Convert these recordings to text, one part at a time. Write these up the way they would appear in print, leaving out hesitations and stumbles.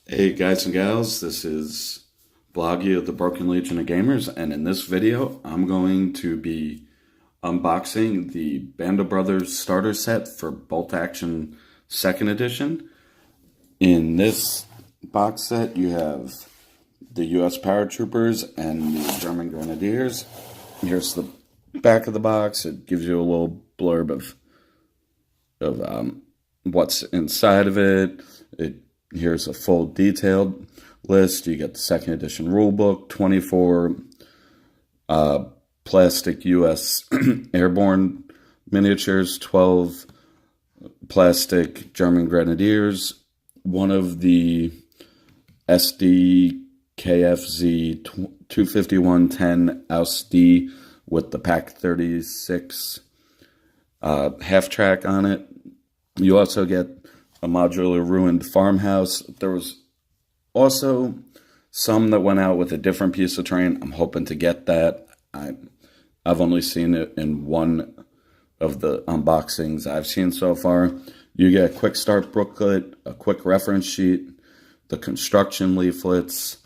Hey guys and gals, this is Bloggy of the Broken Legion of Gamers, and in this video I'm going to be unboxing the Band of Brothers starter set for Bolt Action 2nd edition. In this box set you have the US Paratroopers and the German Grenadiers. Here's the back of the box. It gives you a little blurb of what's inside of it. Here's a full detailed list. You get the 2nd edition rulebook, 24 plastic US airborne miniatures, 12 plastic German Grenadiers, one of the SD KFZ 25110 AUS-D with the Pack 36 half track on it. You also get a modular ruined farmhouse. There was also some that went out with a different piece of terrain. I'm hoping to get that. I've only seen it in one of the unboxings I've seen so far. You get a quick start booklet, a quick reference sheet, the construction leaflets,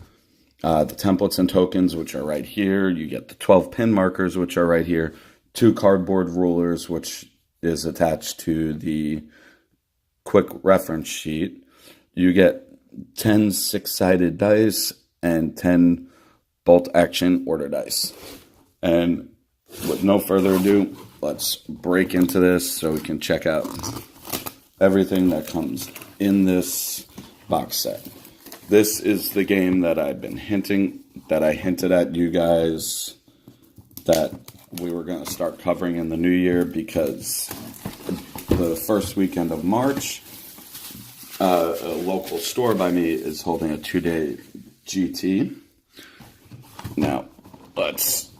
the templates and tokens, which are right here. You get the 12 pin markers, which are right here. 2 cardboard rulers, which is attached to the quick reference sheet. You get 10 6-sided dice and 10 bolt action order dice. And with no further ado, let's break into this so we can check out everything that comes in this box set. This is the game that I hinted at you guys that we were going to start covering in the new year, because the first weekend of March, a local store by me is holding a 2-day GT. Now, let's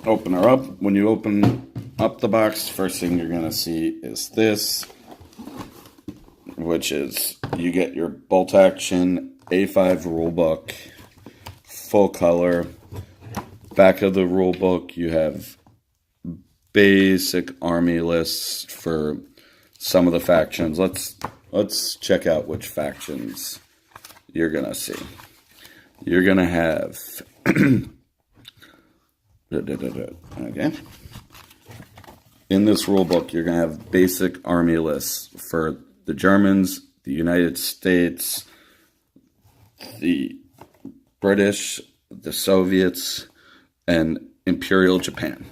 open her up. When you open up the box, first thing you're going to see is this, which is you get your bolt action A5 rulebook, full color. Back of the rulebook, you have basic army lists for some of the factions. Let's check out which factions you're gonna see. You're gonna have okay. In this rulebook, you're gonna have basic army lists for the Germans, the United States, the British, the Soviets, and Imperial Japan.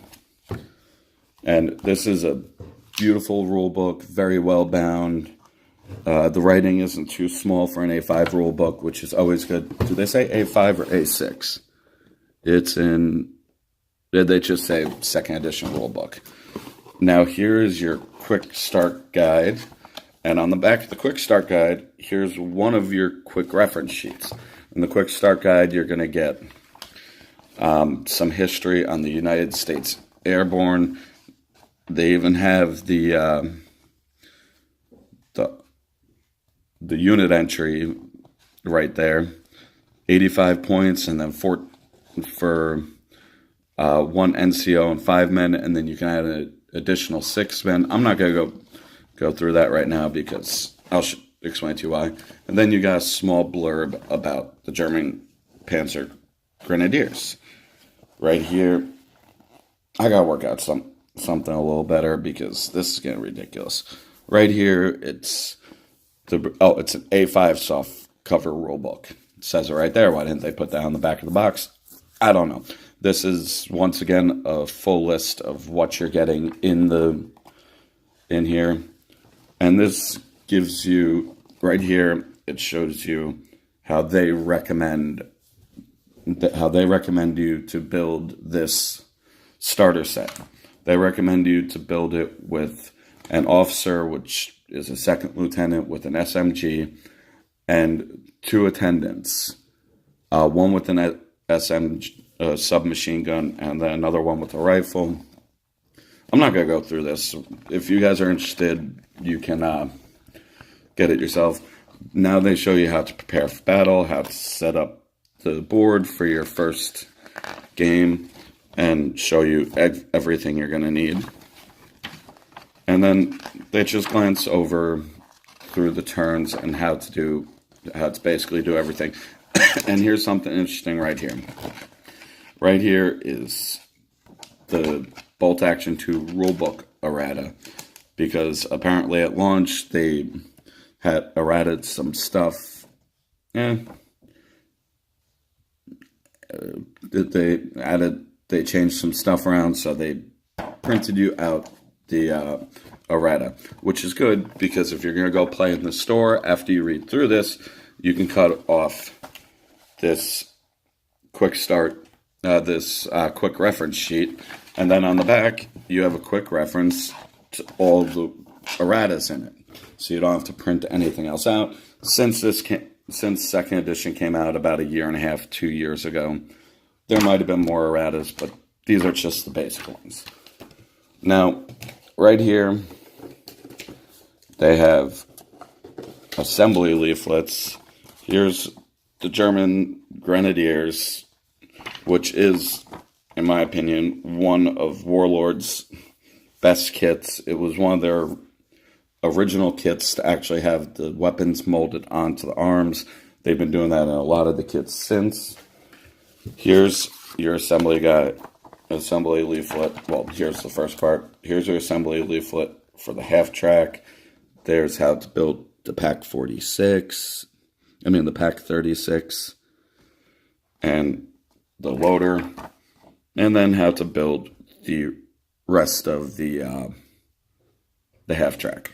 And this is a beautiful rule book, very well bound. The writing isn't too small for an A5 rule book, which is always good. Do they say A5 or A6? They just say 2nd edition rule book. Now here is your quick start guide. And on the back of the quick start guide, here's one of your quick reference sheets. In the quick start guide, you're going to get some history on the United States Airborne. They even have the unit entry right there, 85 points, and then for 1 NCO and 5 men, and then you can add an additional 6 men. I'm not going to go through that right now because I'll explain to you why. And then you got a small blurb about the German Panzer Grenadiers. Right here, I got to work out something a little better because this is getting ridiculous. Right here, it's an A5 soft cover rulebook. It says it right there. Why didn't they put that on the back of the box? I don't know. This is, once again, a full list of what you're getting in here. And this gives you, right here, it shows you how they recommend you to build this starter set. They recommend you to build it with an officer, which is a 2nd lieutenant with an SMG, and 2 attendants. One with an SMG submachine gun, and then another one with a rifle. I'm not going to go through this. If you guys are interested, you can get it yourself. Now they show you how to prepare for battle, how to set up the board for your first game, and show you everything you're going to need. And then they just glance over through the turns and how to do how it's basically do everything. And here's something interesting right here. Right here is the Bolt Action 2 rulebook errata, because apparently at launch they had errated some stuff. They changed some stuff around, so they printed you out the errata, which is good, because if you're going to go play in the store after you read through this, you can cut off this quick start, quick reference sheet, and then on the back you have a quick reference to all the erratas in it, so you don't have to print anything else out. Since second edition came out about a year and a half, 2 years ago, there might have been more erratas, but these are just the basic ones. Now, right here, they have assembly leaflets. Here's the German Grenadiers, which is, in my opinion, one of Warlord's best kits. It was one of their original kits to actually have the weapons molded onto the arms. They've been doing that in a lot of the kits since. Here's your assembly leaflet. Well, here's the first part. Here's your assembly leaflet for the half track. There's how to build the Pack 36. The Pack 36. And the loader. And then how to build the rest of the half track.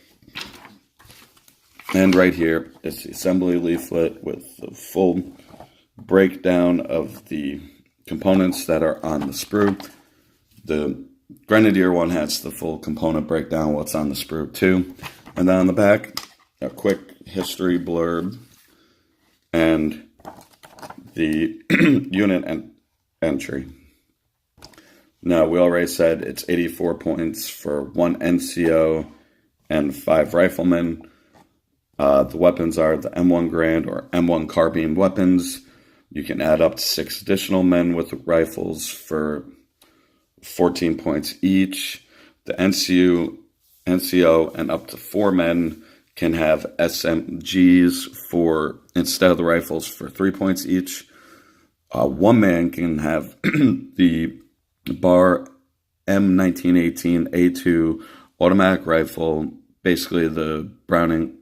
And right here is the assembly leaflet with the full breakdown of the components that are on the sprue. The Grenadier one has the full component breakdown, what's on the sprue too. And then on the back, a quick history blurb and the unit entry. Now, we already said it's 84 points for 1 NCO and 5 riflemen. The weapons are the M1 Grand or M1 carbine weapons. You can add up to 6 additional men with rifles for 14 points each. The NCO and up to 4 men can have SMGs instead of the rifles for 3 points each. 1 man can have the Bar M1918A2 automatic rifle, basically the Browning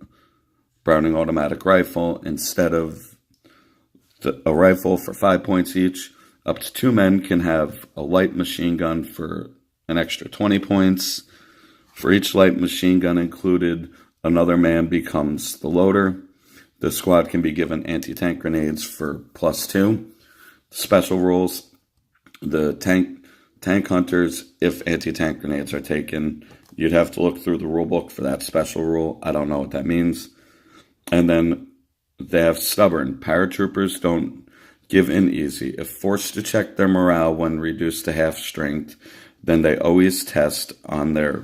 automatic rifle, instead of a rifle for 5 points each. Up to 2 men can have a light machine gun for an extra 20 points. For each light machine gun included, another man becomes the loader. The squad can be given anti-tank grenades for +2. Special rules: the tank hunters, if anti-tank grenades are taken, you'd have to look through the rule book for that special rule. I don't know what that means. And then they have stubborn. Paratroopers don't give in easy. If forced to check their morale when reduced to half strength, then they always test on their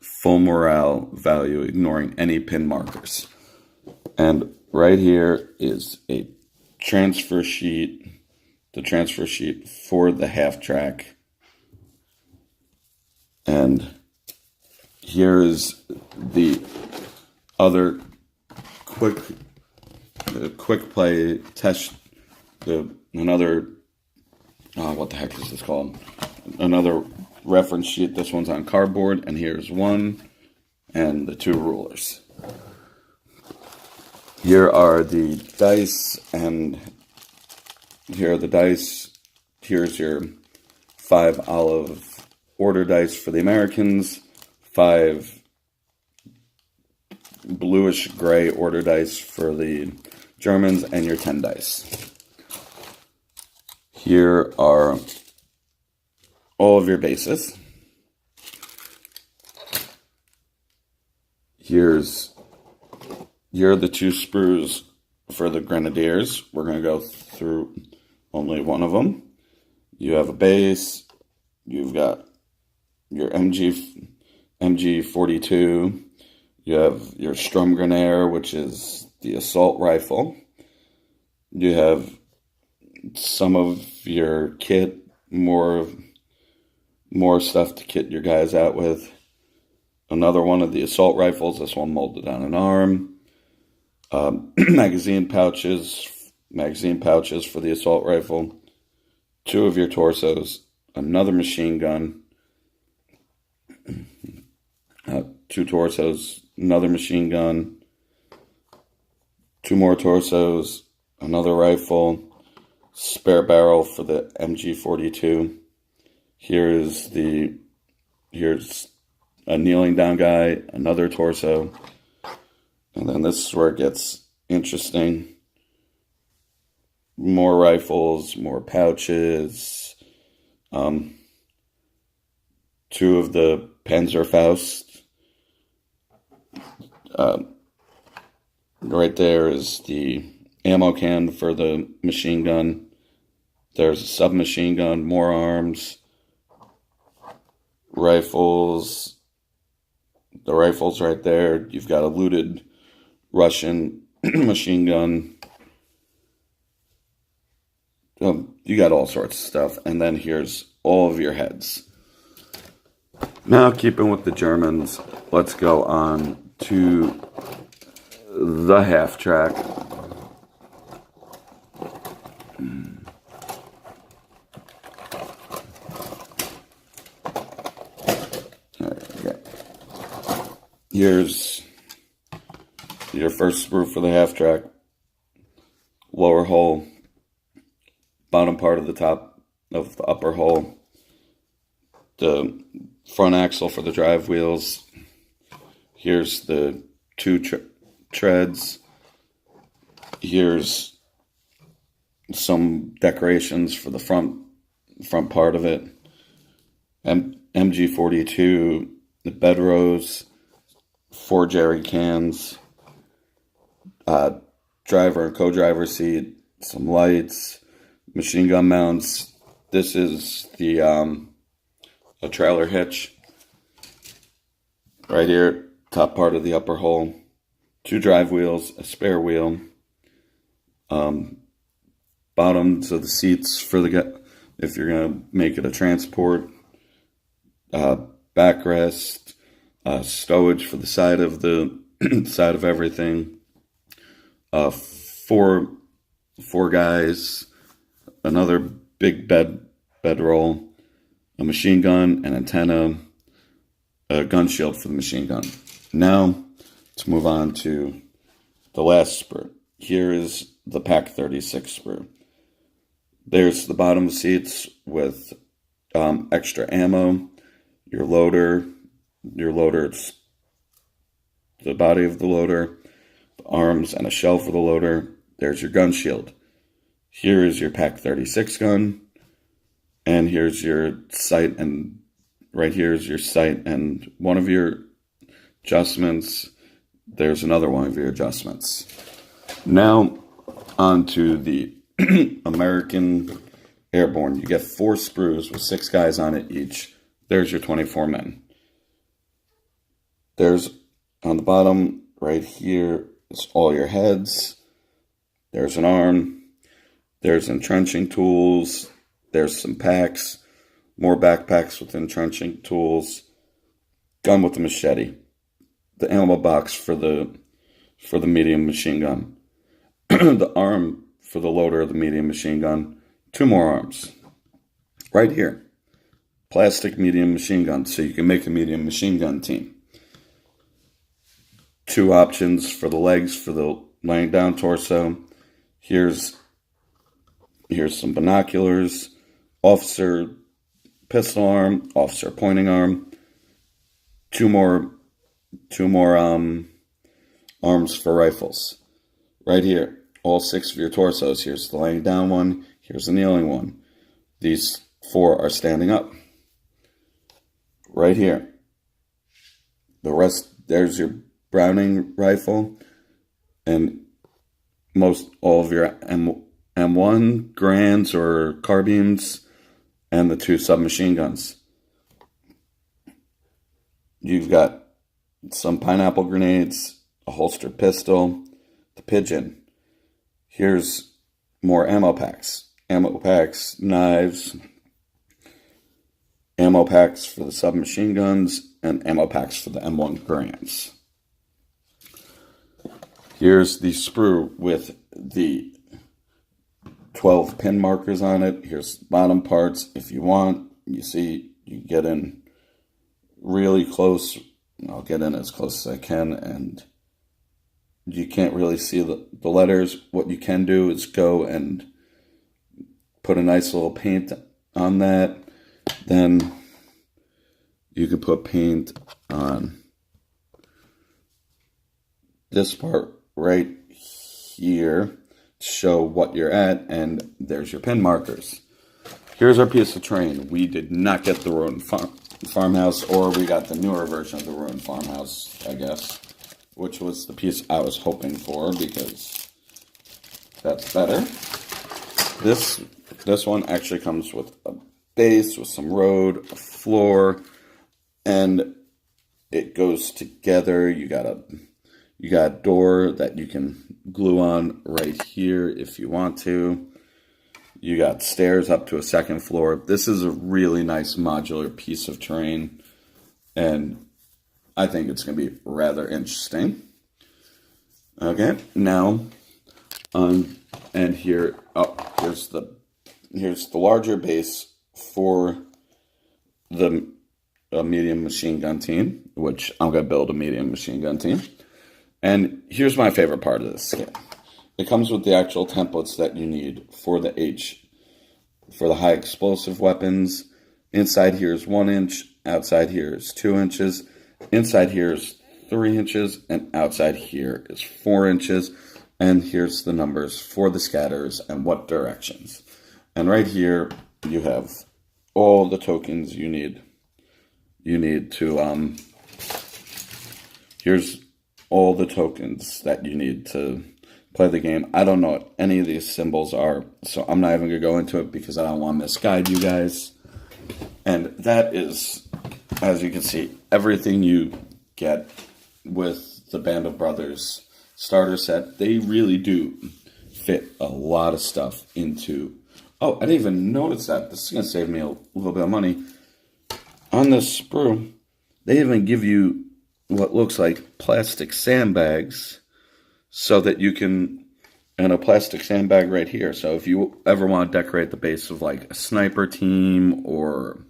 full morale value, ignoring any pin markers. And right here is a transfer sheet, the transfer sheet for the half track. And here is the other quick play test, another, what the heck is this called? Another reference sheet. This one's on cardboard, and here's one, and the 2 rulers. Here are the dice, and here are the dice. Here's your 5 olive order dice for the Americans, 5 bluish gray order dice for the Germans, and your 10 dice. Here are all of your bases. Here are the 2 sprues for the Grenadiers. We're going to go through only one of them. You have a base. You've got your MG42. You have your Sturmgewehr, which is the assault rifle. You have some of your kit, more stuff to kit your guys out with. Another one of the assault rifles, this one molded on an arm. magazine pouches for the assault rifle, 2 of your torsos, another machine gun, 2 torsos, another machine gun, 2 more torsos, another rifle, spare barrel for the MG42. Here's a kneeling down guy, another torso, and then this is where it gets interesting. More rifles, more pouches, 2 of the Panzerfaust. Right there is the ammo can for the machine gun. There's a submachine gun, more arms, rifles. The rifle's right there. You've got a looted Russian machine gun. You got all sorts of stuff. And then here's all of your heads. Now, keeping with the Germans, let's go on to the half track. Here's your first sprue for the half track. Lower hole, bottom part of the top of the upper hole, the front axle for the drive wheels. Here's the 2 treads. Here's some decorations for the front part of it. MG42, the bed rows, 4 jerry cans, driver and co-driver seat, some lights, machine gun mounts. This is the a trailer hitch. Right here, top part of the upper hole, 2 drive wheels, a spare wheel, bottoms of the seats for if you're gonna make it a transport, backrest, stowage for the side of the side of everything, 4 guys, another big bedroll, a machine gun, an antenna, a gun shield for the machine gun. Now, let's move on to the last sprue. Here is the Pack 36 sprue. There's the bottom seats with extra ammo, your loader, the body of the loader, the arms, and a shell for the loader. There's your gun shield. Here is your Pack 36 gun, and here's your sight, and right here is your sight and one of your adjustments. There's another one of your adjustments. Now, on to the American Airborne. You get 4 sprues with 6 guys on it each. There's your 24 men. There's, on the bottom right here, is all your heads. There's an arm. There's entrenching tools. There's some packs. More backpacks with entrenching tools. Gun with the machete. The ammo box for the medium machine gun. The arm for the loader of the medium machine gun. 2 more arms. Right here. Plastic medium machine gun, so you can make a medium machine gun team. 2 options for the legs for the laying down torso. Here's some binoculars, officer pistol arm, officer pointing arm. 2 more arms for rifles. Right here, all 6 of your torsos. Here's the laying down one. Here's the kneeling one. These 4 are standing up. Right here. The rest, there's your Browning rifle and all of your M1 Grands or carbines and the 2 submachine guns. You've got some pineapple grenades, a holstered pistol, the pigeon. Here's more ammo packs, knives, ammo packs for the submachine guns, and ammo packs for the M1 Grands. Here's the sprue with the 12 pin markers on it. Here's the bottom parts. If you want, you see, you get in really close. I'll get in as close as I can, and you can't really see the letters. What you can do is go and put a nice little paint on that. Then you can put paint on this part right here to show what you're at, and there's your pin markers. Here's our piece of terrain. We did not get the ruined farmhouse, or we got the newer version of the ruined farmhouse, I guess, which was the piece I was hoping for, because that's better. This one actually comes with a base, with some road, a floor, and it goes together. You got a door that you can glue on right here if you want to. You got stairs up to a second floor. This is a really nice modular piece of terrain, and I think it's going to be rather interesting. Okay, now and here, here's the larger base for the medium machine gun team, which I'm going to build a medium machine gun team. And here's my favorite part of this kit. It comes with the actual templates that you need for the high explosive weapons. Inside here is 1 inch, outside here is 2 inches, inside here is 3 inches, and outside here is 4 inches. And here's the numbers for the scatters and what directions. And right here you have all the tokens you need. Here's all the tokens that you need to play the game. I don't know what any of these symbols are, so I'm not even going to go into it because I don't want to misguide you guys. And that is, as you can see, everything you get with the Band of Brothers starter set. They really do fit a lot of stuff into... Oh, I didn't even notice that. This is going to save me a little bit of money. On this sprue, they even give you what looks like plastic sandbags so that you can, and a plastic sandbag right here. So if you ever want to decorate the base of like a sniper team, or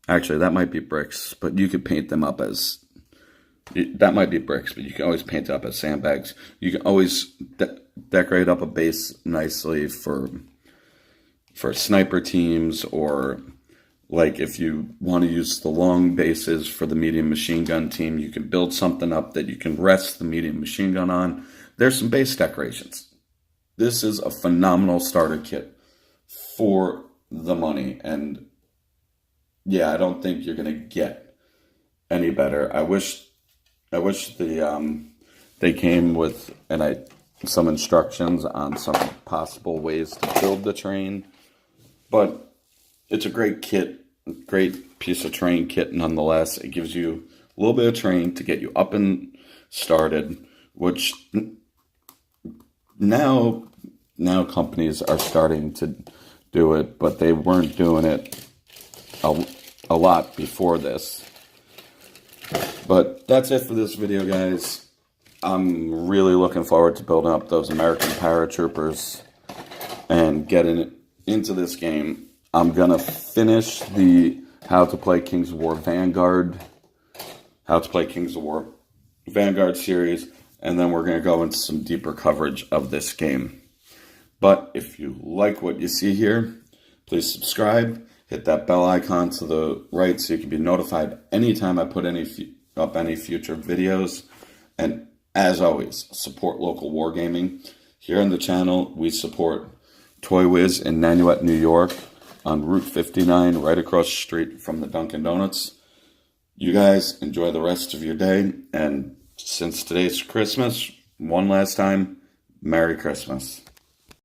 actually that might be bricks, but you could paint them up as, that might be bricks, but you can always paint it up as sandbags. You can always decorate up a base nicely for sniper teams, or like if you want to use the long bases for the medium machine gun team, you can build something up that you can rest the medium machine gun on. There's some base decorations. This is a phenomenal starter kit for the money, and yeah, I don't think you're gonna get any better. I wish they came with some instructions on some possible ways to build the terrain, but it's a great kit, great piece of terrain kit nonetheless. It gives you a little bit of terrain to get you up and started, which now companies are starting to do it, but they weren't doing it a lot before this. But that's it for this video, guys. I'm really looking forward to building up those American paratroopers and getting into this game. I'm going to finish the How to Play Kings of War Vanguard series, and then we're going to go into some deeper coverage of this game. But if you like what you see here, please subscribe, hit that bell icon to the right so you can be notified anytime I put any future videos. And as always, support local wargaming. Here on the channel, we support Toy Wiz in Nanuet, New York, on Route 59, right across the street from the Dunkin' Donuts. You guys enjoy the rest of your day, and since today's Christmas, one last time, Merry Christmas.